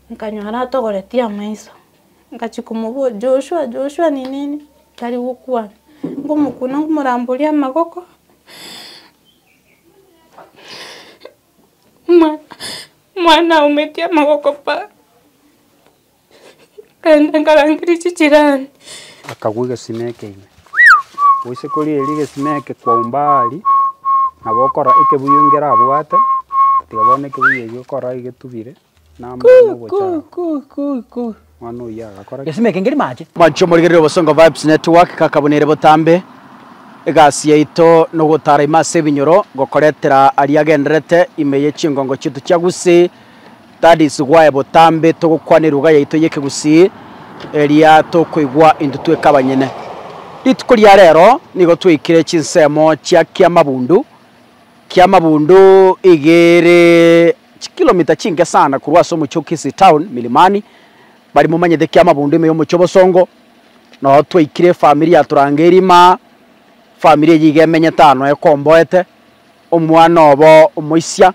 Nkanywa togoretia maiso. Nkachikumubu Joshua ni nini? Kari gukua. Ngumukuna ngumuramburia magoko. Mwana umetia magoko pa. Kaenda nkarangiri chichirani. Akaguiga simeke ime. Uise kuri elige simeke kwa umbali. Na bokora ikebuyongera abwate. Tigabone kebuye gukora igetubire. Na Ku. Wano ya gakora. Gesimeke ngiri maje. Mancho murigerero Bosongo Vibes Network kakabonere botambe. Egasi yaito no gutara imase binyoro gokoretera ari agenderete imeye chingongo chitu cyagusi. That is why botambe to gukwanirwa yaito yeke gusi eria to kuigwa indutwe kabanyene. Itukuria rero nigo twikire chinsemo chia Kiamabundu igere kilomita chinge sana kurwa so muchokisi town milimani bari mumanye de Kiamabundu ime yo muchobosongo no twikire familia turangerima familia yigemenye tano ekomboete omwana obo omoisia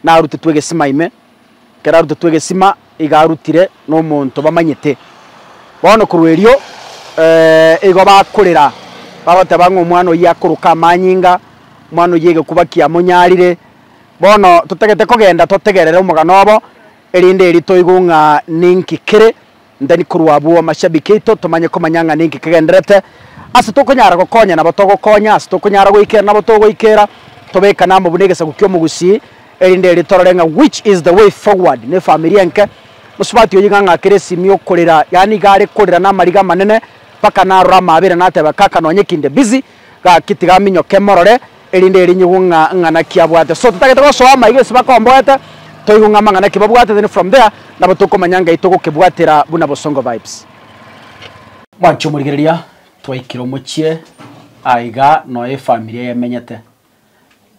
na rute twegesima ime kera rute twegesima igarutire no muntu bamanyete bono kurwerio ego bakurira babate bango omwana yakuruka amanyinga mwana yege kubakia munyarire bono tutegete kogenda tutegerere omugano obo erinde erito igunga ninkikire ndani kurwabu amashabiki to tumanye komanyanga ninkigenderete ase tokonyara gokonya nabo togokonya ase tokonyara goikera nabo togoikera tobeka namo bunegesa gukyo mugusi erinde eritorenga which is the way forward ne familia nke musubati oyinganga keresimi okorera yani gare korera na mariga manene paka na rama abere na teba kaka no nyekinde busy ga kitiga minyo kemorore erinde erinyugunga ngana kiabwate so tutagete go so amaigesi bakomboete toigunga mangana kibabwate then from there nabo tokomanyanga itoko kibwatera buna Bosongo Vibes Mancho murigereria twaikiro muchie aiga no familia yemenyete.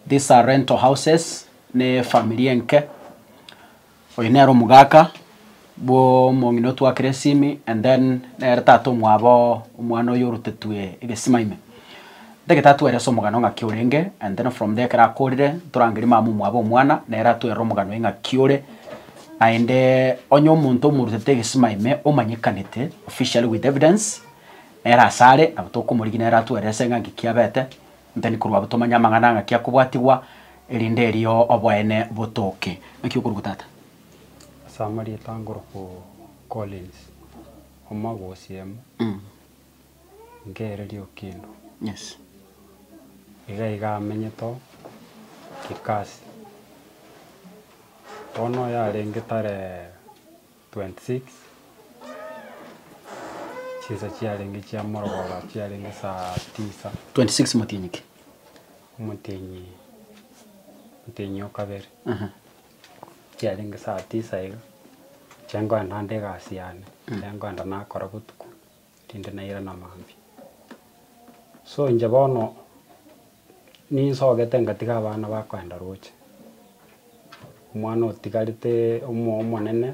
These are rental houses ne familia nke oyinero mugaka bo mongino twa kresimi and then ertato mwabo umwana yorutetwe igesimaime degeta ere so mugano nga kiurenge and then from there kara korire turangiri mamu mwabo mwana na eratu ero mugano nga kiure ainde onyo muntu murutete igesimaime omanyekanete officially with evidence era sare abutoko murigina eratu ere senga ngikiabete ndeni kurwa butomanya mangana nga kyakubwatigwa erinde eriyo obwene butoke nkiukurugutata Samari tangoro ko Collins omago CM ngere rio kindu yes iga menyeto kikasi tono ya lengetare 26 chisa chialengi chia morogora chialengi saa 9 26 mutinyiki mutenyi okabere chialengi saa 9 iga chengo ndande gasiane chengo ndana kora butuku tinde naira na mambi so nje bono ni sogete ngatiga abana bakwenda roche umwana otigarite omonene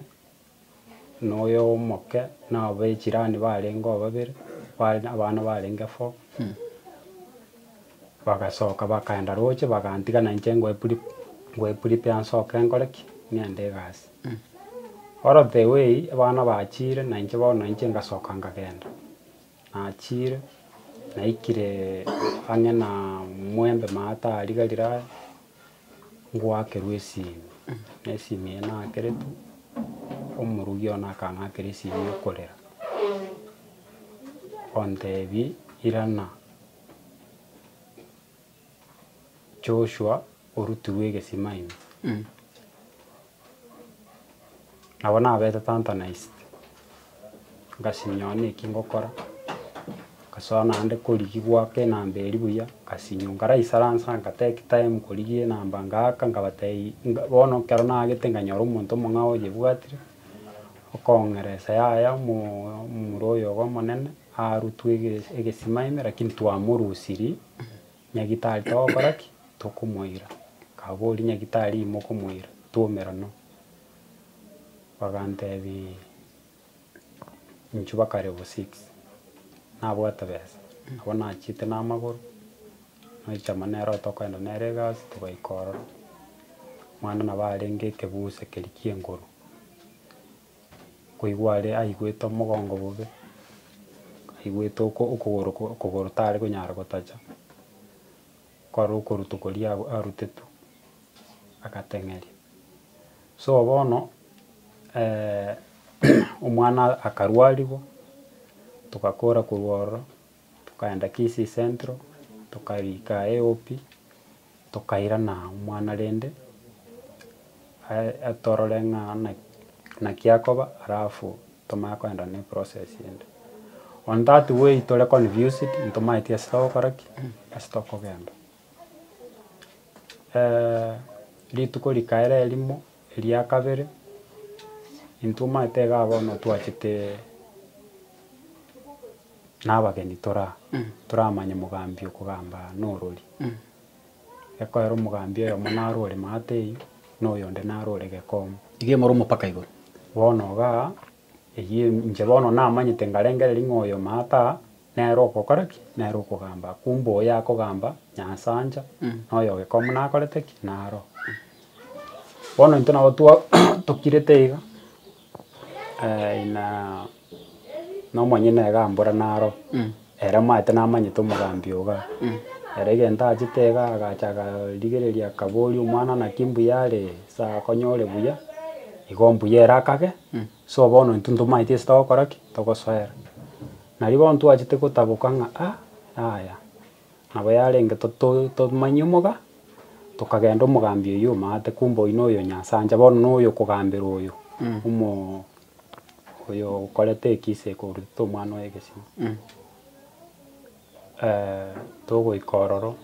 noyo moke na bechirani barengo babere abana barenge fo bagasoka bakaenda roche bagantiga na njengo epuri piansoka ngoreki niande gasi oro the way abana bachire na nje bona nje ngasoka ngagenda achire na ikire anya na mwembe mata aligalira ngwake rwesimi nesimi na keretu omurugyo na kana keresimi okorera ontebi irana Joshua orutuwe gesimaime abona abeta tantanized ngasinyone kingokora kasona ande koligi gwake na mberi buya kasinyungara isaransa ngateke time koligi na mbangaka ngabatei bono kero na agete nyoro umuntu mungao yebwatire okongeresa yaya mu royo go monene arutwe egesimaime lakini twamurusiri nyagitari tokoraki tokumoira kabori nyagitari mokomoira tuomerano bagantebi nchuba karebo 6 nabwata besa abona chite na maguru no chamanero tokwenda neregas tubaikoro mwana na barenge kebuse kerikie ngoro koigwa are aigwete omogongo bobe aigwete okogoro tare konyara gotacha kwara okoruta koria arutetwe agateng'eria so bono omwana akarwarigwa togakora korwa ororo tokaenda Kisii Central tokarika AOP tokairana omwana rende atorore ng'a naki akoba alafu tomanya koenda na process ende on that way tore confused ntomaeti ase togokora ki ase tokogenda rituko rikaera erimo eria kabere intomaete iga bono twachete nabageni toramanya mogambi okogamba norori ekoera omogambi oyomo narore Matei na oyonde narore Gekomo igie moro omopaka igoro bono iga eyie inche bono namanyete ngarengereria ng'a oyo Mata nere okokora ki nere okogamba kumbe oyo akogamba Nyansanja na oyo Gekomo nakorete ki naro bono intwe nabo tokirete iga na omonyene iga mbora naro ere maete namanyete omogambi iga ere egento achete iga agacha akarigereria akaboria omwana naki mbuya are sa konyore buya igo mbuya ere akage so bono intwe ntomaeti ase togokora ki togosoera nari bono twachete gotaboka ng'a yaya nabo yarenge tomanyia omoga tokagenda omogambi oywo Mate kumbe oyo noyo Nyansanja bono noyo okogambera oyo oyo okorete ekise korutete omwana oyo egesima togoika ororo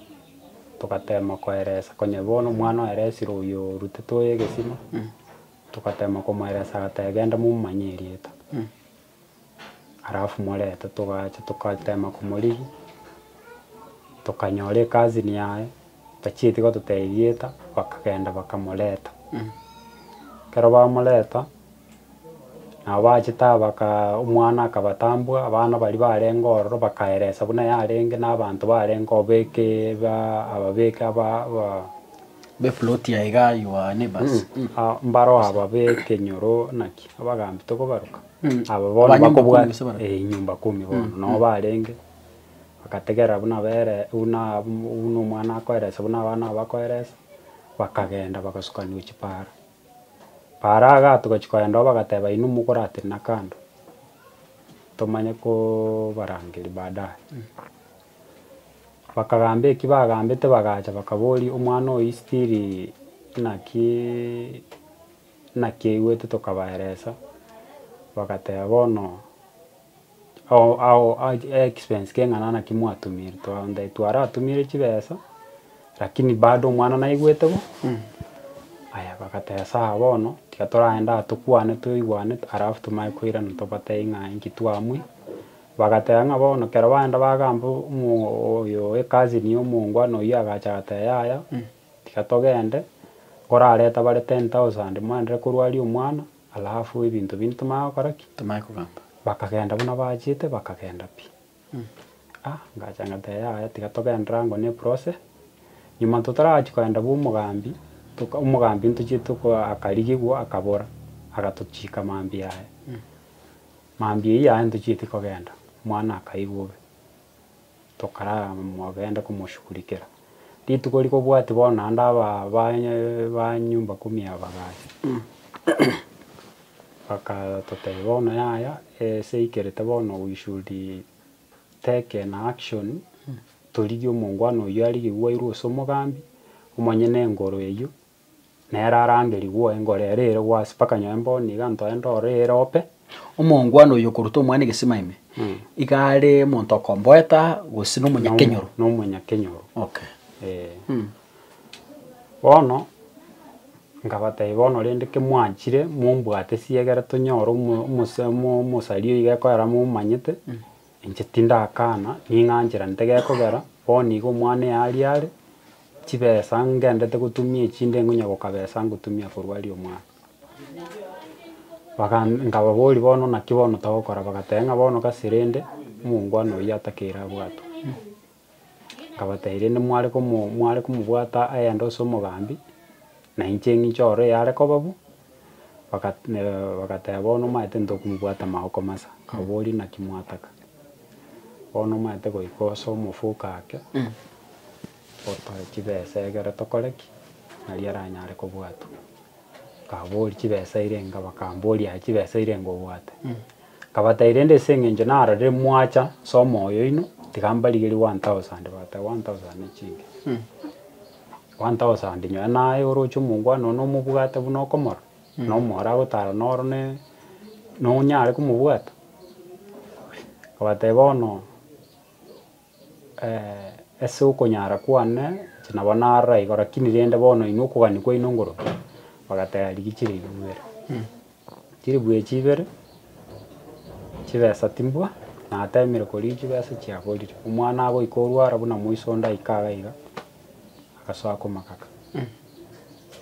togatema koeresa konya bono omwana oeresire oyo orutete oyo egesima togatema komoeresa agateba genda momomanye erieta alafu morete togacha togatema komorigia tokanyora ekazini yaye tachieti gototebia erieta bakagenda bakamoreta kero bamoreta nabo bachete omwana akabatambua abana bari barenga ororo bakaeresa buna yarenge na abanto barenga obeke ababeke beplot ya iga your neighbors mbaro ababeke nyoro naki abagambi tokobaruka aba bono bakobwa nyumba 10 bono no barenge bakategera buna bere una omwana akoeresa buna abana bakoeresa bakagenda bagasukania chipara paraga tugachikoenda bagateba inu mukorate na kando tomanye ko barangeri baadaye bakagamba eki bagambete bagacha bakabori omwana oyi stiri naki igwete tokabaeresa bagateba bono expense keng'ana naki mwatumire twara atumire chibesa lakini bado omwana naigwete bo aya bagateba sawa bono tiga toraenda tukwane tuigwane alafu tumaye koirana tobate ng'a inki twamwe bagateba ng'a bono kero baenda bagamba oyo ekazini omongwana oyo agacha agateba yaya tiga togende korareta bare 10,000 mwendere korwaria omwana alafu ebinto bindi tomanye gokora ki tomanye kogamba bakagenda buna bachete bakagenda pi ngacha ngateba yaya tiga togendera ngo ne process nyuma totorachi koenda bo omogambi ntochete akarigigwa akabora agatochika mambi yaye mambi iyi yaye ntochete kogenda mwana akaigwa tokara mogenda kumushughulikira rituko rikobwati bono ande ba nyumba 10 abagachi bakatoteba bono yaya seikerete bono we should take an action torigie omongwana oyo arigigwa irwe ase omogambi omonyene engoro eyo nere arangerigwa engoro ere gwasi mpaka nyembo niga ntoenda orere ope omongwana oyo koruta omwana egesima ime igare monto okomboeta gose no munyakenyoro no munyakenyoro okay bono ngabatei bono rende ke mwanchire mumbwate siegere tonyoro omosario igekoera mumanyete inche tindakana ning'anchera ntegekogera bono igo omwana yariare chibesa ngendete gotumia echinde ngonya gokabesa ngotumia korwaria omwana ngababori bono naki bono togokora bagateba ng'a bono gase rende omongwana oyo atakeire abwatwa ngabatei rende mware komobwata aende ase omogambi na inche ng'iche ororo yare koba bu bakateba bono maete ntokumubwata magoko masa kabori na kimwataka bono maete goikosa omofuka ake otoe chibesa egere tokoreki nari aranyare kobwatwa kabori chibesa irenga bakambori chibesa irenga obwate kabataire nde ase eng'encho narorire mwacha somo oyo ino tigambarigeri 1000 bata 1000 echinge 1000 nyoe naye oroche omongwana ono omobwate buna okomora nomora agotara noro nonyare komobwata kabateba bono ase okonyara kwane nabo narora igo lakini rende bono inwe okogani kwaino ngoroki bagateba rigia chire ibere chiribu echi ibere chibesa timbwa natemire koria chibesa chiaborire omwana agoika orwara buna moiso ndaika iga agasoa komakaka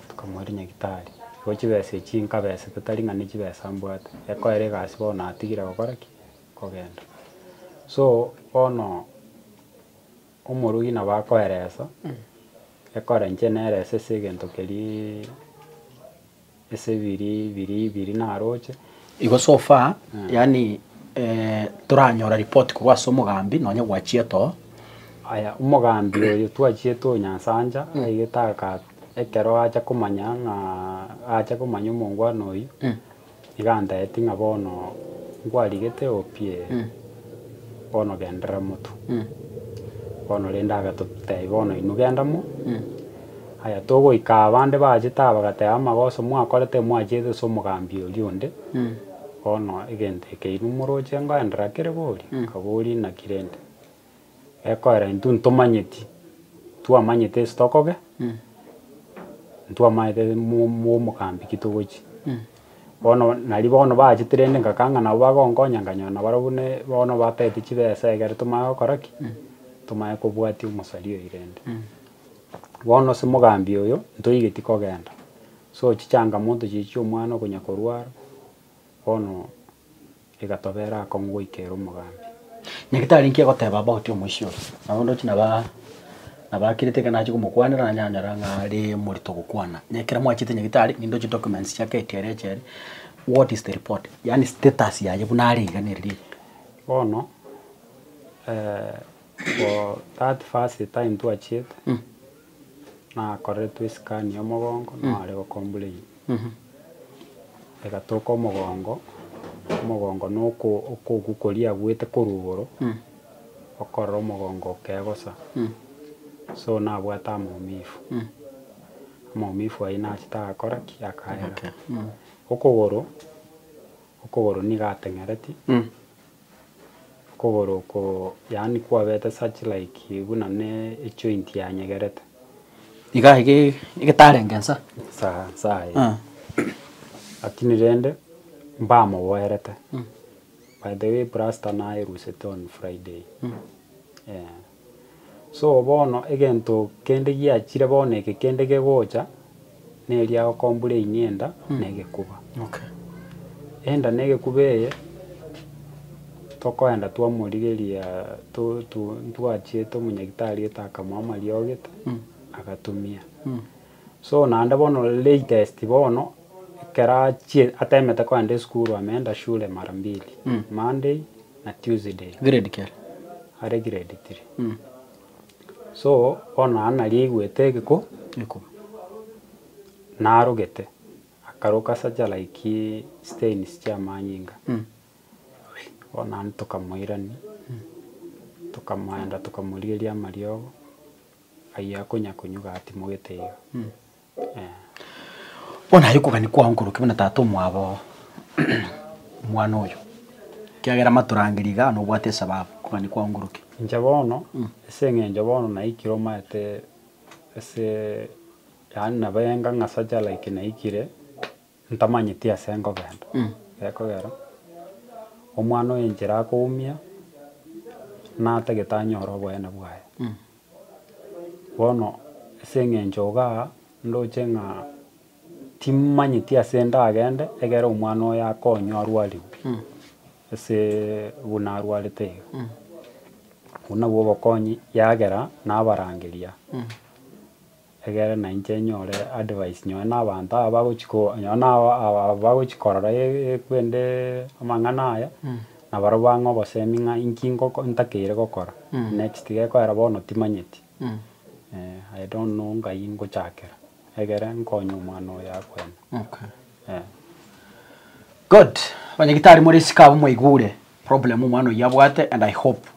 tukamoeria nyagitari igo chibesa echi nkabesete tari ng'ani chibesa mbwate ekoera egasi bono atigire gokora ki kogenda so bono omorugi nabo akoeresa ekora inche neresa ase egento keria ase biri naroche igo so far yani turanyora report korwa ase omogambi nonya gwachiete aya omogambi oyo twachiete o Nyansanja aigete ekero acha komanya omongwana oyo iga ntaeti ng'a bono nkwarigete opie bono gendera motu bono rende agatotebia bono inwe gendamo aya togoika abande bagete bagateba amagoso mwakorete mwachiete ase omogambi oria onde bono egento eke inwe moroche ngoendera kere bori kabori naki rende ekoera intwe ntomanyeti twamanyete ase tokoge ntwamaete omogambi ki togochi bono nari bono bagete rende ngakanga nabo bagonkonya nkanyona barabwo bono batete chibesa egere tomae gokora ki tomae kobwatia omosari oyo rende bono ase omogambi oyo ntoigeti kogenda so chichangamoto chichi omwana okonya korwara bono egatobera akong'u goikera omogambi nyagitari nki agoteba about omoiso nabo ndochi nabakirete kana achi komokwanera nanyanyara ng'ari morito gokwana nyekera mwachite nyagitari nindochi documents chake etiere what is the report yani status yaye buna ari iganeririe bono for that first time twachiete nakorire scan omogongo nare gokombulei egatoka omogongo noko okogukoria gwete korugoro okorora omogongo okegosa so nabwata amaumifu ayi nachita agakora ki akaera okogoro niga ateng'ereti okogoro oko yani kwabete such like buna ne ejoint yanyegerete iga igetarengensa saa lakini rende mbamoboerete by the way plaster naerusete on Friday so bono egento kende giachire bono eke kende gegocha neria okombure inienda negekuba enda negekuba eye tokoenda twamorigeria twachiete omunyagitari etakamwa riogete agatumia so nande bono latest bono kera atemete kwenda skuru ameenda shule mara mbili Monday na Tuesday grade care are grade 3 so ona anariegwete giko narugete akaruka saja like stains cha manyinga ona ntokamoirani tukamaenda tukamurigeria mariogo aya kunya kunyuga ati mugiteiga ona yukugani kwa nkuru kibona tato mwabo mwana uyu kiagera maturangiriga no bwate sababu kugani kwa nguruki njabono esenge njabono na ikiro mate ese yani nabenga ngasaja like na ikire ntamanyiti asengo genda ekogera omwana oyenjera akoumia nategetanyoro bwene bwaye bono esenge njoga ndoche ng'a timanyiti asenda agende egera omwana oyo akonyo arwariwe ase buna arwarete buna bwo bokonyi yagera nabarangeria egere na inche nyore advice nyo na abantu abagochiko nyo na abagochikorora kwende amang'ana aya na baro bang'o bosemi ng'a inkingo ntakire gokora next gekoera bono timanyeti I don't know ngai ngochakera egere nkonyo omwana oyo akwena. Okay. Good. Banyagitari muri sikabo mwaigure problem omwana oyo abwate and I hope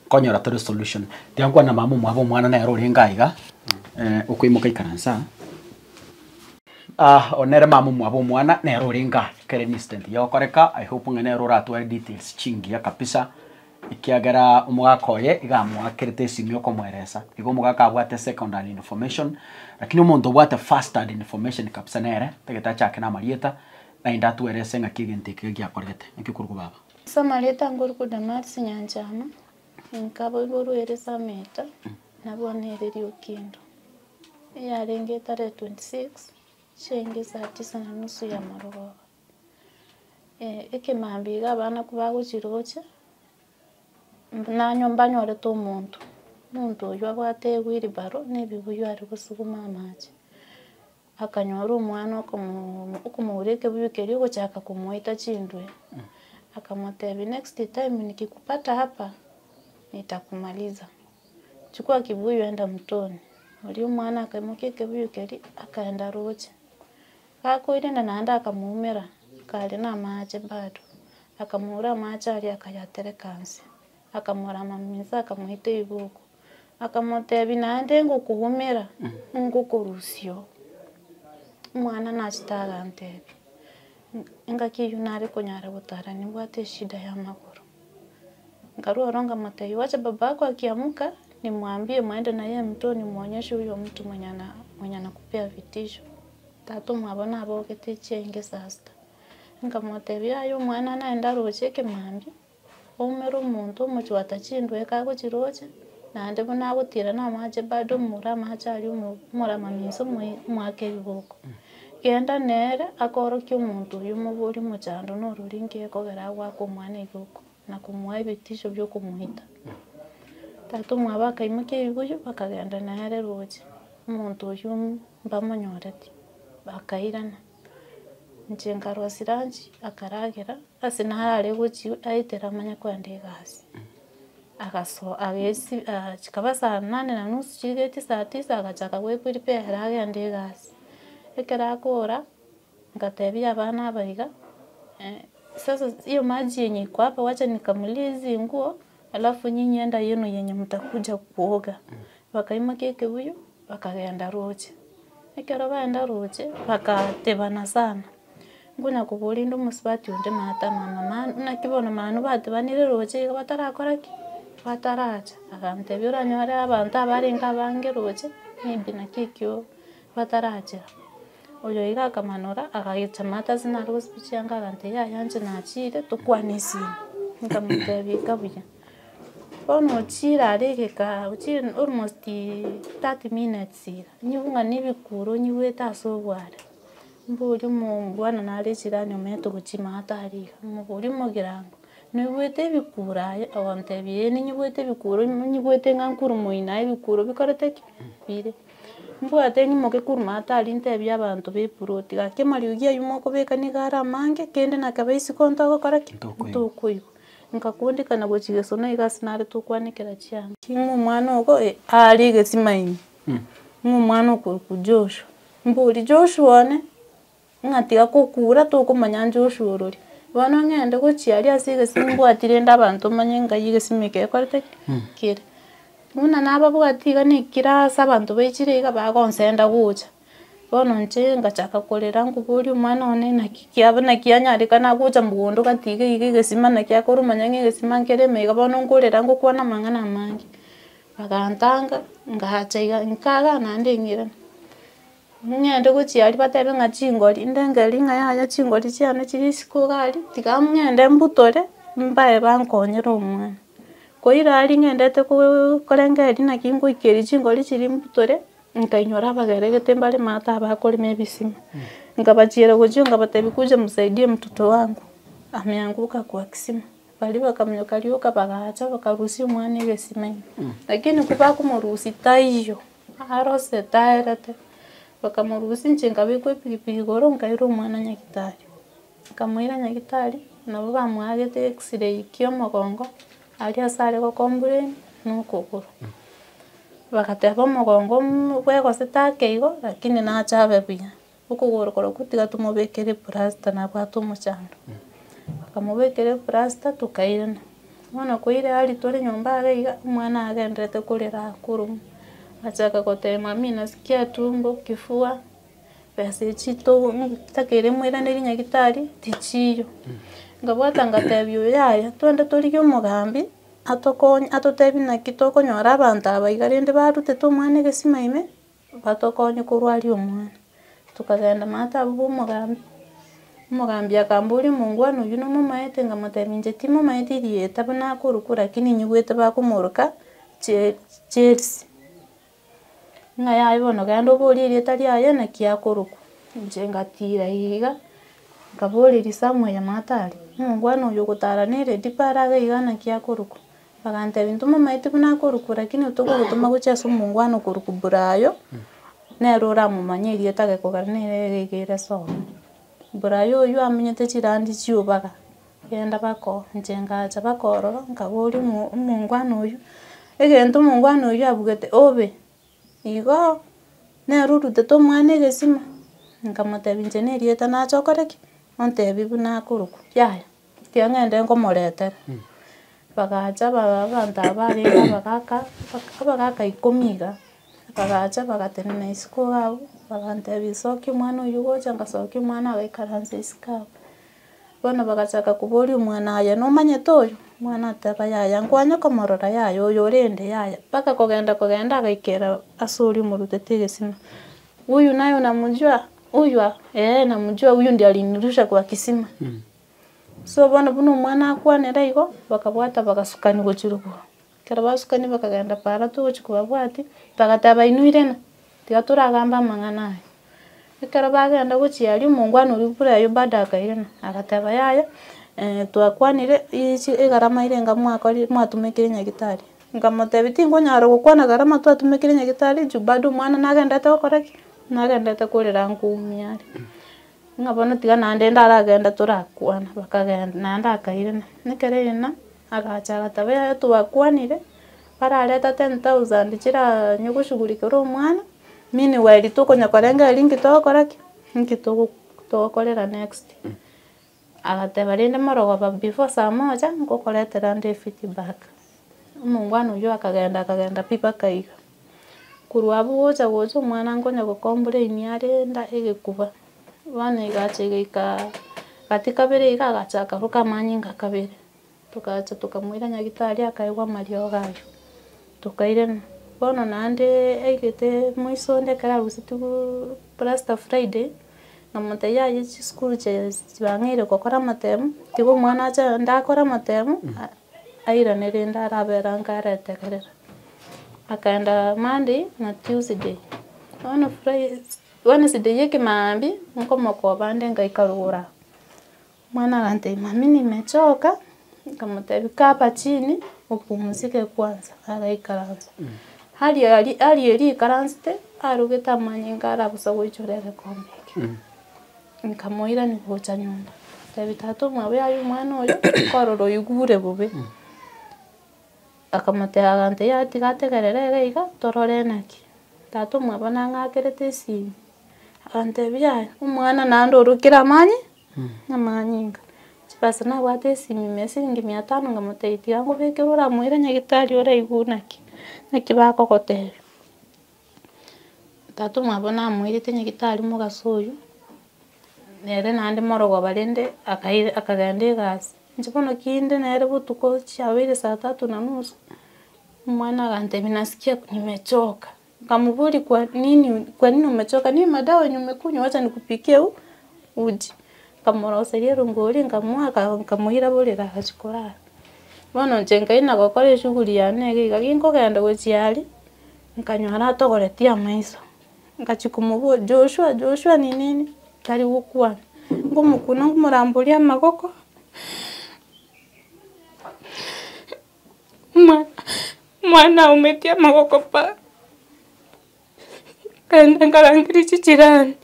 konyora tore solution. Tiangwa na mamu mwabo mwana na erori ngaiga ukwimuka ikaransa. Onere mamu mwabo mwana na erori ngai kere instant yokoreka. I hope ngene erora atware details chingia kabisa ikiagera umugakoye igamwa kirete simyo komweresa igo mugaka abwate secondary information lakini umuntu bwate first hand information kabisa nere tegeta chake na marieta na indatwerese ngakigenteke gyakorete nkikuruko baba Samarieta ngurku Damas nyanjama nkabo boru eresa meta nabonere ukindo yarengeta 26 shenge saa 9:30 ya marogo ekemambiga abana kubaguchiroche nanyomba nyorete omuntu oyo abwate wheelbarrow nebibuyu ari gusuguma amache akanyora omwana okumureke buyukeri ogochaka kumuita chindwe akamotebi next time nikikupata hapa nitakumaliza chukua kibuyu enda mtoni uri omwana akamukeke buyukeri akaenda roche kakoirenda nanda akamuumera kale na amache bado akamura amache ari akayaterekansi akamura mamisa akamuite ibuku akamotebi nande ngukuhumira ngukurusyo mwana nachitaga ntebi ngakiyunare kunyara butara nibwate shida ya maguru ngaruoronga matayi wacha babako akiamuka nimwambie mwende na yeye mtoni muonyeshe huyo mtu mwenye anakupea vitisho tatu mwabona abogete chenge sasa ngamotebi ayo mwana naenda rocheke mambi omero muntu omuchwata chindwe kago chiroche nande bona gutira na mache bado mura macha ari mura mamiso mwake iboko kenda nere akorokia omuntu uyu muburi muchando noruringe kogera gwako mwana iboko na kumwa ibitisho byo kumuhita tatu mwabaka imuke ibuyo bakagenda nere roche omuntu uyu mbamonyoreti bakairana nchengarwa siranji akaragera asinahare guchi aitera manya kwande gasi agaso agesi chikaba saa 8:30 chigeti saa 9 agachaka gwekuri pera agende gasi ekera akora ngatebi abana abaiga sasa hiyo maji yenye iko hapa wacha nikamulizi nguo alafu nyinyi enda yenu yenye mtakuja kuoga bakaima keke huyo bakagenda roche ekera baenda roche bakatebana sana nguna kubulinda musibati unde mata mama nakibona manu bate banire roche batarakora ki bataracha akamtebyura nyore abantu abaringa bange roche nibi nakikyo bataracha oyo iga kamanora agaita mata zina rosipichanga agante yanje nachire tukwanisi nkamutebika buya bono chira regeka uchire almost 30 minutes nyunga nibikuru nyiweta sobware mburi mungwana nale chirani ometo guchima atari mburi mogirango nibwete bikura awante biene nyibwete bikuru nyibwete ngankuru moina bikuru bikorete bire mbwate nyimoke kuruma atari ntebya abantu bepuruti gakemari ugiye yumoko bekani gara mange kende nakabaisi konta gokora kitukuyo nkakundikana gochigeso na igasinare tukwanikira cyane kingu mwana ogo ari gesimaini mwana okujosho mburi Joshua ne ngatiga kukura tukumanya Joshua ururi bana ngende gochiari asige simbwatire ndabantu manye ngayige simike korete kire muna nababwatiga nikira sabantu bechirega bagonsenda gucha bono nche ngachaka kolera nguburi umwana one nakikiaba nakianyarika nagucha mbugondo katige igige simana kyakorumanya ngige simankere mega bono ngolera ngukwana mangana mangi bagantanga ngahacha nkaga nande ngira ngende guchiari batebe ngachingori ndengeri ngaya chingori cyane kirisikogari tigamwende mbutore mbaye bankonyera umwana koira ari ngendete korengeri nakingo ikeri chingori kiri mbutore nkainyora bageregete mbale mata bakore mebisima ngabachira gojo ngabatebi kuje msaidie mtoto wangu ameanguka kwa kisima bali bakamnyokalioka bagacha bakarusi umwana igesima lakini kuba kumurusi taiyo arose taerete bakamuruhusi nche ngabikwe pikipiki goro nkaira omwana nyagitari nkamoira nyagitari nabo bamwagete x-ray kia omogongo ari ase are gokombrain na okogoro bagateba omogongo bwegosete ake igo lakini nacha abe buya okogoro korokwa tiga tumobekere plaster nabwate omochando bakamobekere plaster tukairana bono koire ari tore nyomba age iga omwana agenderete korera akuru achaka gotema mami nasikia tumbo kifua pesa chito takere mwiraneri nyagitari tichiyo ngabwata ngatebio yaya twende toriyo omogambi atokonya atotebi naki tokonyora abantu abaiga rende barutete omwana egesima ime batokonye korwaria omwana tukagenda mata abo omogambi akambori omongwana oyu nomomaete ngamotebi inche timomaete rieta buna akorokwa lakini nyigwete bakomoroka Chelsea ng'a yaye bono genda oborie erieta riaye naki akorokwa inche ngatira iga ngaboreria Samuel matari omongwana oyo ogotara na eredi para iga iga naki akorokwa bagantebi ntomomaete buna akorokwa lakini tokogotoma gochia ase omongwana okorokwa burayo nero oramomanya erieta gekogera nere egere somo burayo oyo amenyete chirandi chiobaga genda bako inche ngacha bakorora nkaboria omongwana oyo egento omongwana oyo abugete obe igo nero orutete omwana egesima nkamotebi inche na erieta nacha okore ki ontebi buna akorokwa yaya tiga ng'ende nkomoretera bagacha abanto aba abagaka 10 iga bagacha bagatenena isiko gabo bagantebi sokia omwana oyo gocha ngasokia omwana agaikaransa isiko abo bono bagachaka koboria omwana aye nomanyete oyo omwana ateba yaya nkwanye komorora yaya oyo orende yaya mpaka kogenda agaikera ase oria omorutete egesima huyu naye unamjua huyu namjua huyu ndiye alinirusha kwa kisima so bono buna omwana akwanera igo bakabwata bagasukani gochiruguru kera basukani bakagenda para togochia babwati bagateba inuirena tiga toragamba amang'ana aya ekero bagenda gochia aria omongwana oria burayo bado akairana agateba yaya twakwanire egarama irenga mwatumekire nyagitari nkamotebi tingonyara gokwana garama twatumekire nyagitari juu bado omwana nagendete gokora ki nagendete korera nkoumia are ng'a bono tiga naende ndaragenda torakwana bakagenda naende akairana nekero erina agacha agateba yaya twakwanire barareta 10,000 chiranye goshughurikera omwana meanwhile tokonya korenga eri inki togokora ki inki togokorera next agateba rende morogoba before saa moja ngokoretera nde feedback omongwana oyo akagenda pi mpaka iga korwa abwo gocha omwana nkonya gokombrain arenda egekuba bono igacha igaika gati kabere iga agachaka roka amanyinga kabere tukacha tukamoira nyagitari akaigwa amariogo ayo tukairana bono naende aigete moiso onde ekero arusetiwe plaster Friday ngamote yaya chisukuru chibang'eire gokora amatemu tiga omwana acha ndakora amatemu airane rende arabera nkaretegerera akaenda Monday na Tuesday bono Wednesday ekimambi nkomokoba nde ngaikarura mwana agantebia mami nimechoka nkamotebi kaa hapa chini upumzike kwanza agaikaransa hali erikaransete arugete amanyinga arabusa goichora egekombe eki nkamoira nigocha nyomba tebi tata omwabe aye omwana oyo korora oigure bobe akamoteba agante yatiga ategerere iga torore naki tata omwabo nang'akerete esimu agantebi yaya omwana naende orokire amanyinga chibasa nabwate esimu ime esiringi 500 ngamotebi tiga ngobekere oramoire nyagitari oraigwa naki bakogotebia tata omwabo namoirete nyagitari mogaso oyo nere naende morogoba rende akagenda egasi inche bono kinde nere botuko chiabeire saa 3:30 omwana agantebi nasikia nimechoka nkamuburi kwa nini umechoka ni madawa yenye umekunywa wacha nikupikie uji nkamoroseria rungori nkamuira borera agachikorara bono inche nkaina gokora eshughuli yane iga ginkogenda gochiari nkanyora atogoretie amaiso ngachia komoboria Joshua ni nini tari gokwana ngomokuna ngomoramboria amagoko mwana umetia amagoko pa kaenda nkarangiri chichirani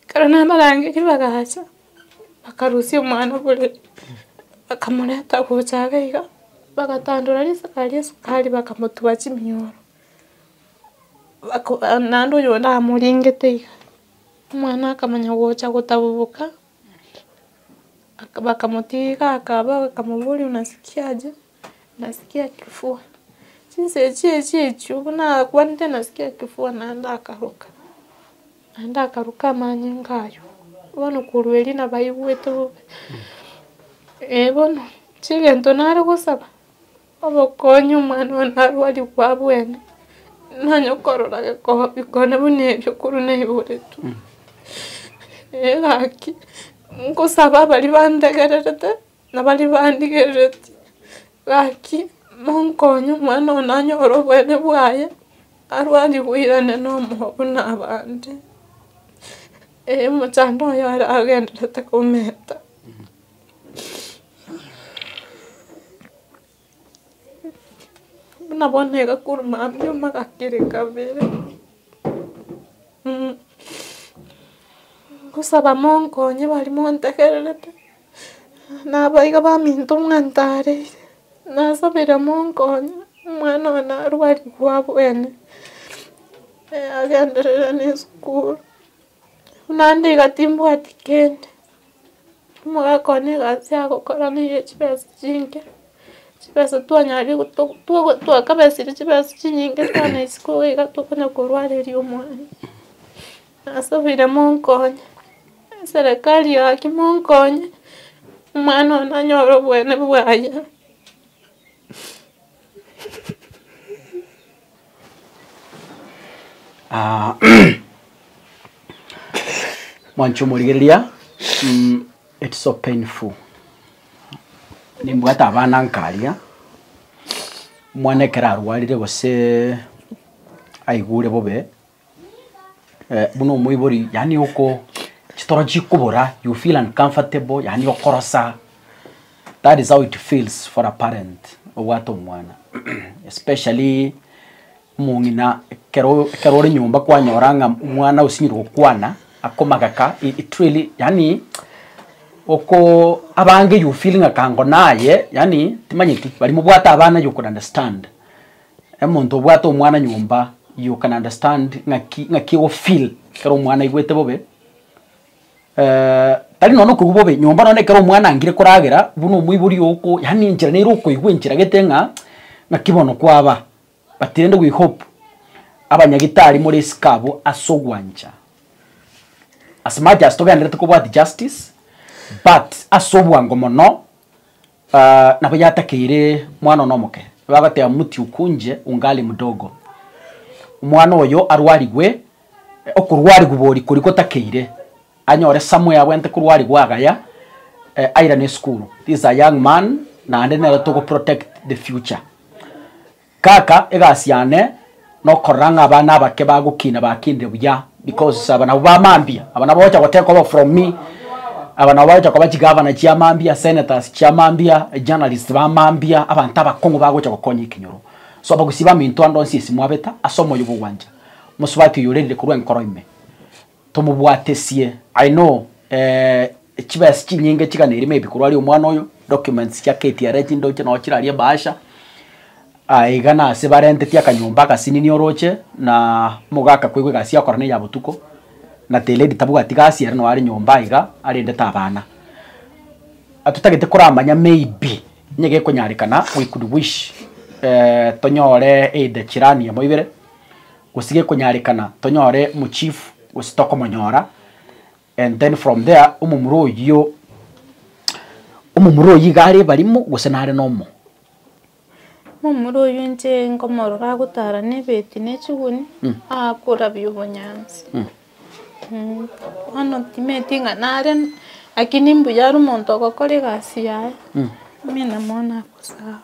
karana barangiri bagacha bakarusia umwana bure bakamureta gucaga iga bagatandura risukari bakamutuba chiminyoro nando yona amuringete iga umwana akamanya guca gutabubuka bakamutiga akaba bakamuburi unasikiaje nasikia kifua chinse ubona kwante nasikia kifua naenda akaruka manye ngayo bono kurweli na bayibweto bono chigento nari gusaba obokonyo umwana wanarwali kwabwene nanyokorora ko bikone bunebyo kurune iburetu gaki ngusaba bali bandegererete nabali bandigererete gaki monkonyo umwana onanyoro bwene bwaye arwali gwirane n'omuhobu n'abandi muchando oyo agenderete kumeta naboneka kuruma byuma gakiri kabere gusaba monkonye bali montegererete nabaiga baminto umwantare nasabira monkonye umwana onarwali gwabwene agenderere n'esukuru unandiga timbwati kende mugakone gasi agokora niyo chibesa chinge chibesa twanyari twakabesire chibesa chinyinge sana isiko iga tukonya kurwariria omwana nasabire monkonye serikali yaki monkonye umwana onanyora obwene bwaye Mwancho murigereria it's so painful nimbwata abana nkaria mwana kera arwarire gose aigure bobe buno muibori yani uko chitoro chikubura you feel uncomfortable yani okorosa that is how it feels for a parent owato mwana especially mungina kero nyumba kwa nyoranga mwana usinyirwo kwana akomagaka it really yani oko abange you feeling akango naye yani timanyiti bali mubwata abana you can understand emuntu bwata omwana nyumba you can understand ngaki wo feel kero mwana igwete bobe tali nono kubobe nyumba none kero mwana angire kuragera buno mwiburi oko yani njira ne roko igwenjira getenga ngakibono kwaba batirende we hope abanyagitari muri skabo asogwanja as much as togendere ko bwati justice but asobwango mono nabayatakire mwana nomoke bagatya muti ukunje ungali mudogo umwana oyo arwarigwe okurwari gubori kuriko takeire anyore somewhere went kurwari gwagaya aira ne school this is a young man na ande ne to protect the future kaka egasiane no koranga abana bake bagukina bakinde buya because abana bamambia abana bocha goteka from me abana bocha kwa governor chiamambia senators chiamambia journalists bamambia abantu abakongo bagocha gokonya ikinyoro so abagusiba minto ando nsisi mwabeta asomo yubugwanja musubati yurende kurwe nkoro ime tomubwatesie I know chibasi chinyinge chiganere maybe kurwali omwana oyo documents cha KTR chindo no chiralie basha igana se barente tia kanyumba kasini oroche na mugaka kwigwe gasia korane ya butuko na teledi tabuga tigasi ari no ari nyumba iga ari ndeta abana atutagete kuramanya maybe nyege kunyarikana we could wish tonyore ede chirani ya moibere gusige kunyarikana tonyore mu chief usitoko monyora and then from there umumuro yigare barimo gusenare nomo mumuro yunje ngomorora gutara nebeti nechuguni akora byubonyanzi hano timetinga naren akini mbuyaru monto gokore gasi yae mina mona kusa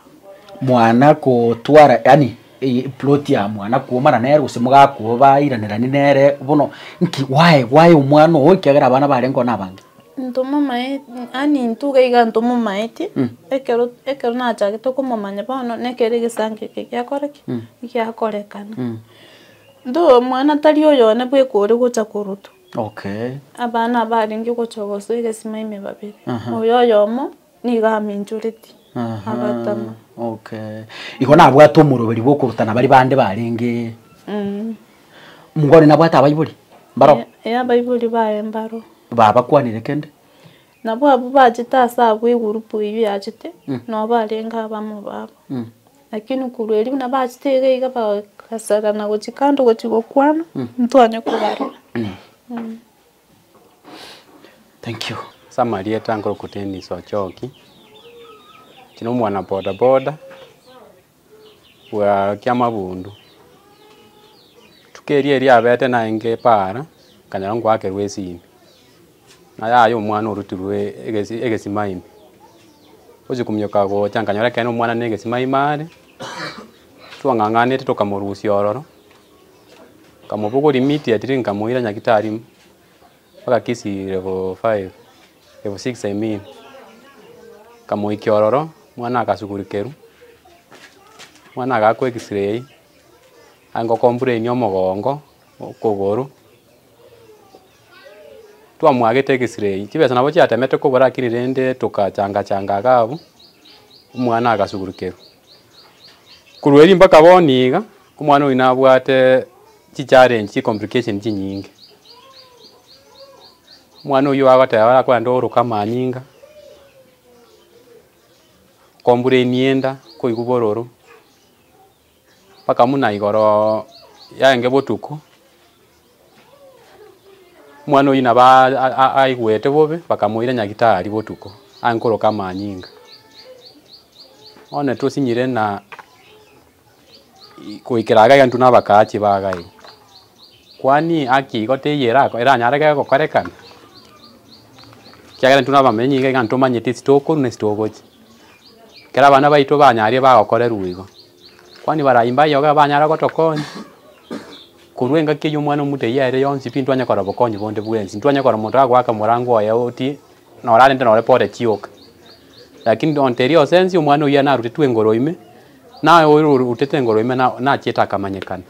mwana ko twara yani plot ya mwana ko mara nere usimuga ko bayiranira ni nere bono nki why umwana okagera abana barengo nabange ntomo mai ani ntuga iga ntomo maiti ekero na chage to komomanya bono nekere gisange kyakoreki kyakorekana ndo mwana tari oyone bwe kore gocha kurutu Okay. abana baringi gochogoso egesima ime babiri oyo yomo niga minjuriti agatama. Okay. Iko nabwata omuroberi bokurutana bari bande baringi. Mungone nabwata abayibuli mbaro. Abayibuli bae mbaro. Baba kwanire kende. Nabo abo bachita asa bwe gurupu ibi achite no barenga bamo babo. Lakini kurweli na bachitege iga bakasara na gochikando gochigokwana mtwanye kugarura. Thank you. Samaria tangoro kuteni sochoki. Kino mwana boda boda. Wa kiama bundu. Tukerie ria bete na inge para kanyarangu wake rwesini. Na yayo mwana urutirwe egesima ime. Oje kumyoka go chankanyora keno mwana negesima imare. Tuanganganete tokamurusi ororo. Kamubugo limiti atiri nkamuira nyakitari paka kisi level 5 level 6 I mean kamuikiororo mwana akasukurikeru mwana agakwe x-ray ango kompure nyomo gongo kogoro twamwagete x-ray kibesa nabo cyatemete ko barakiri rende tukachanga gabo umwana agasukurikeru kurweri mpaka boniga umwana winabwate challenge complication nyingi mwana uyu agotera kwa ndoro kama nyinga kombure nienda koigubororo paka muna igoro yaenge botuko mwana uyu naba aigwete bobe paka muira nyagitari botuko ankoro kama nyinga one tusinyire na kuikiraga yantu nabakachi bagai kwani aki gote yera era nyarega gokorekana kyagala ntuna bamenyi ga ntomanyete stoko ne stoko kera bana baito banyari bagokore ruigo kwani barayimba yoga banyara gotokonyi kurwenga kiyo mwana mute yere yonsi pintu anya kora bokonyi bonde bwensi ntwanya kora muntu agwaka murango ya oti na orare ntena report chioka lakini onterio sensi umwana uya na rutitwe ngoroime na utete ngoroime na cheta kamanyekana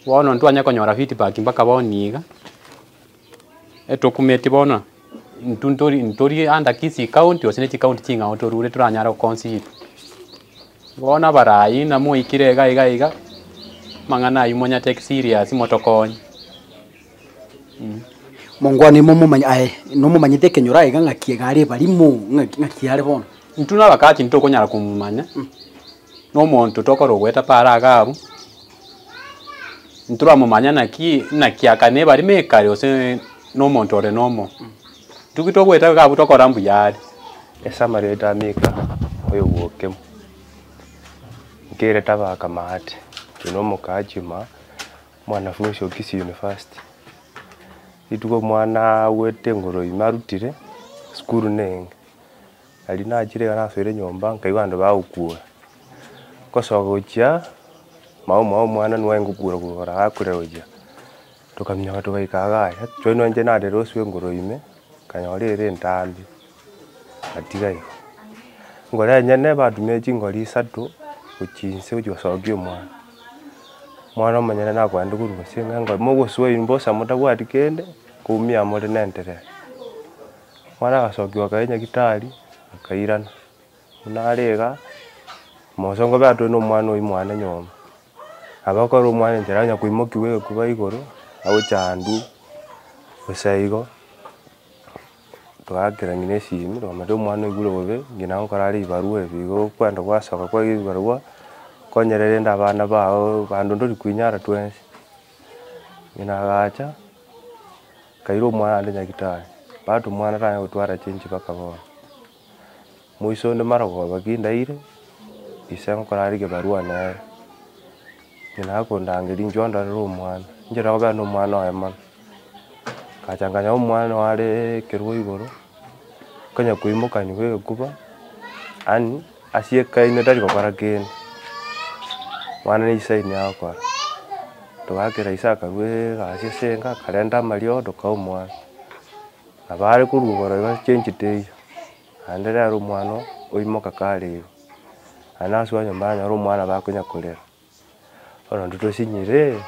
wono ntwanya konyora feedback mpaka boniga etokumeti bona ntori anda kisi county osine county chinga otorure turanyara konsi bona barayi na muikire gaiga mangana yumonya take serious motokonyi mongwani mumumanya no mumanyite kenyora iga ngakie gari balimu ngakiare bona ntuna bakati ntokonyara kumumanya no muntu tokoro gweta para gabu ntura mumanya nakiakane bari mekare ose no muntu ore nomo tukito gweta gabu tokora mbuyari esamari etamika oyo wokem ngere tabaka mate kino mukajima mwana funisho kisi university ituko mwana wete ngoro imarutire skuru nenge ali najire kana fere nyomba nkaibando baukua kosogocha mau mwana nwe ngukura kugora akureoja tukamenya tukaikaga twoino nje na rero swe ngoro ime kanyorere ntambi atigai ngora nyene badumeji ngori satu uchinse ujosogyo mwana manyana na kwandi kurusi nganga mugo suwe imbosa mutabu atikende kumia mode nentere mwana gasogyo kanya gitari akairana unarega mosongo batwe no mwana uyu mwana nyoma abakoro mwana nteranya kuimokiwe kuba igoro aho chandu usaigo twagera ngine shimi ro mado mwana iguro bobe ngina nkorari baruwe bigo kwanda kwasoka kwa ibarwa konyerere ndabana bao bandu ndori kwinyara twensi ngina gacha kairo mwana ndenya gitari batu mwana ranya gutwara chinchi bakabona muiso ndo marago bagindaire isengo korari ge barua na ngina ko ndangeri njonda ro mwana njera ko bano mwana wa man kachanganya umwana wale kerwo igoro kanya kuimuka ni wewe kuba ani asieka ine tari kokara ken mwana ni isaini yakwa tugakira isaka we gasisenga kalenda malio doka umwana abare kurugoro ba change day andera ro mwana uimuka kale anaswa nyambanya ro mwana bakunya kolera bono nditosinyire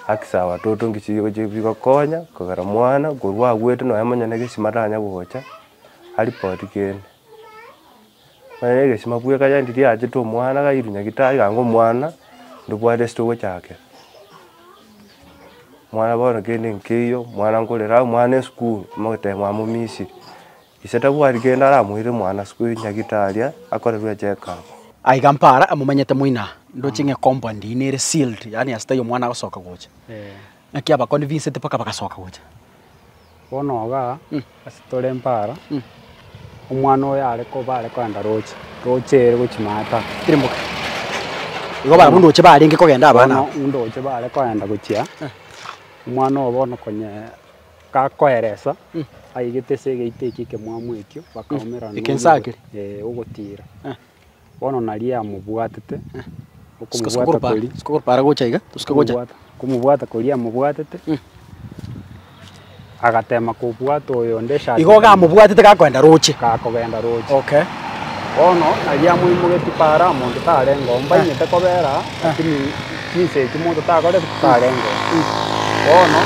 akisa watoto ngisigo bikokonya kogera mwana korwa agwete no yamanya negesima tanya gocha alipoti kene mane negesima bwe kaya ndiri aje to mwana ga irunya gitari gango mwana ndubwade stogo chake mwana bono kene nkiyo mwana ngolera mwana school mote mwamu misi iseta bwari kenda ra muhire mwana school nyagitaria akorerwa cheka aigampara amumanyete muina ndochinge compound inere sealed yani astayo mwana agosoka gocha nakia ba convinced paka bakasoka gocha bono oga asitore mpara umwana oyo areko bare kwenda roche gochimata tirimbuka igo bara mundu oche bare nge kogenda abana mundu oche bare kwenda gochia umwana obono konye kakoeresa aigete segeite ke mwamu ekyo bakaomera no ikensagire ugotira bono naria mubwatete skokor para gocha iga tuskogocha kumubwata koria mubwatete agatema kubwata oyo ndesha igo ga mubwatete gakwenda roche kakogenda roche okay bono naria muimugeti para mundu tare ngomba nyete kobera lakini kise kimundu takore tutarengo bono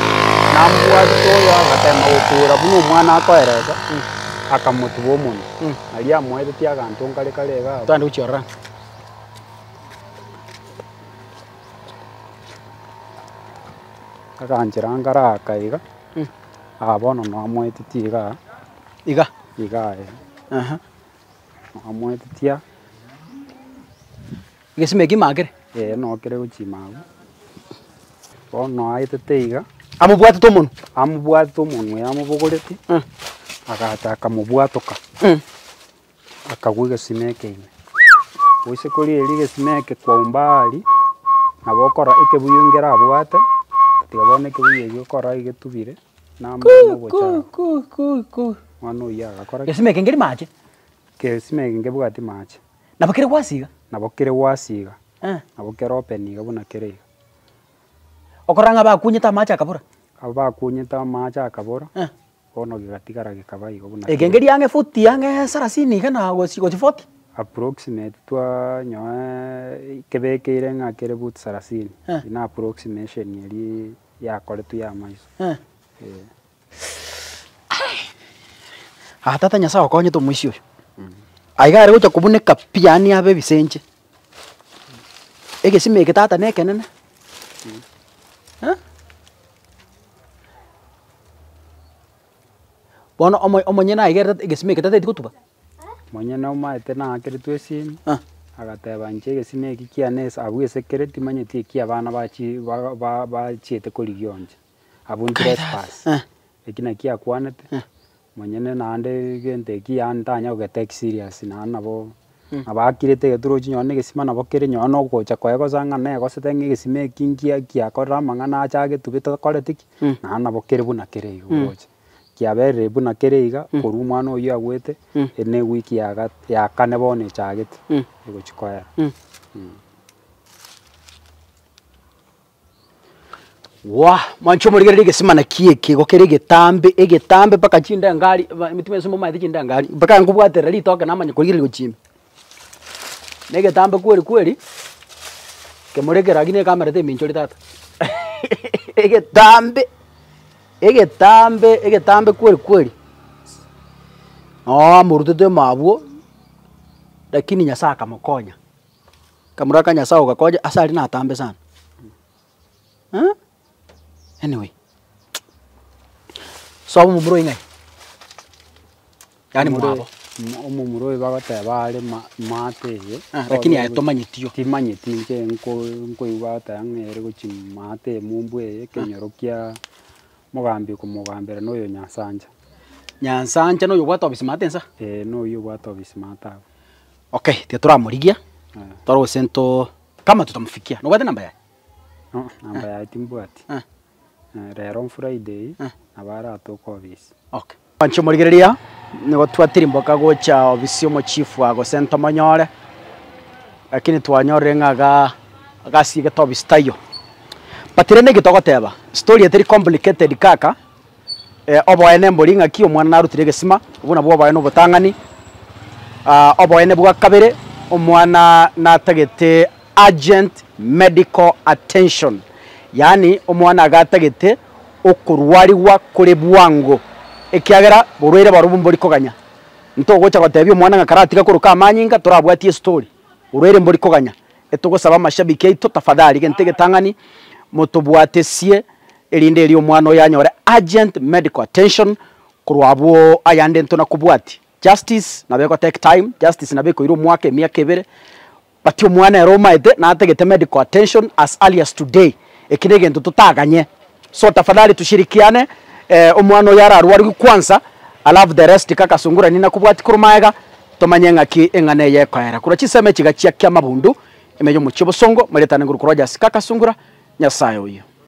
nambwatete oyo agatema gukura buno mwana akoereza akamutubo muno naria mwete agantu nkarega tande uchiora akanjira ngara akaiga abono no amwete tiga iga amwete tia gesime kimagere no kere uchimagu bono aite teiga amubwate to muno yamubugureti agata akamubwatuka akagwiga simekene wise kuri elige simeke kwa umbali nabokora ikebuyongera abwate tigabone kebuye yokora igetubire namana gocha mwana uya agakora gesimeke ngeri mache gesimeke ngebwati mache nabakire wasiga nabokere open gabuna kere okoranga bakunyita mache akabura abakunyita mache akabura bono gigatigara gikabai gabuna egengeri yange futi yange sarasini kana gochi 40 approximate twa nyoe kebekeire ngakere but sarasini ina approximation yari yakore tu ya maiso tata nyasa okonye to muici uyu aigare gocha kubuneka piani abe bisenje egesimeke tata nekenene bono omonyena aigere egesimeke tata etikutuba monyena umaete nakere twesini agateba nche egesimeke kianesa abwe security manyeti ki abana bachiete korigionje abun trespass ekina kia kwanete monyene nande gente ki antanya ugetake serious na nabo abakirete geturo chinyone gesima nabo kere nyono gocha kwego sanga ne gosetenge gesime kingia kia korra mangana achage tubita koretiki na nabo kere buna kere gocha kiabere buna kere iga koru mwana oyo agwete ene wiki ya kane bone chagete gochikoya wa mancho murigere gesima na kieke gokere egetambe paka chinda ngari mitime sumo mathi chinda ngari paka ngubwatera litoke namanya kurigire gochimbe negetambe kweli kemuregera gine kamera te mincho litata egetambe kweli murutete mabwo lakini nyasa kamukonya kamuraka nyasa ugakonya asali na atambe sana anyway so mumuro ingai yani murabo omumuro bagoteba ari mateye lakini atomanyitio timanyiti nche nko ibata ngere gochimate mumbwe kenyorokia mugambi kumugambira noyo nyansanja noyo bwata obisimate nsa noyo bwata obisimate okay tituramurigia toro sento kama tutamfikia no bwate namba ya namba ya timbwati rero Friday abara atoko obisi okay pancho murigereria nigo twatirimboka gocha obisi omo chief wa go sento manyore lakini twanyore ngaga agasiga tobisi tayo patirene gitogoteba story eteri complicated kaka oboene mboringa ki omwana narutire gesima ubuna bwo boene obotangani oboene bwa kabere omwana natagete urgent medical attention, yani omwana agatagete okurwariwa kuri bwango ekiagera burwire barubumburi koganya ntogocha gotebia omwana ngakaratika kuruka amanyinga turabwatie story urwire mburi koganya etugosaba mashabiki aito tafadhali gentege tangani mutubwatesie erinde eri omwana oyanyore urgent medical attention kurwabo ayande ntona kubwati justice nabeko take time justice nabeko iro mwaka emyaka ebere batyo omwana eroma ete na ategete medical attention as early as today ekinege nto tutaganye so tafadhali tushirikiane omwana oyara arwari kwanza alafu the rest kakasungura nina kubwati kurumaega tomanyenga ki engane yekoera kura chiseme chigachia kya mabundu emeyo muchibo songo maletana nguru kuraja kakasungura nyasaye uyo.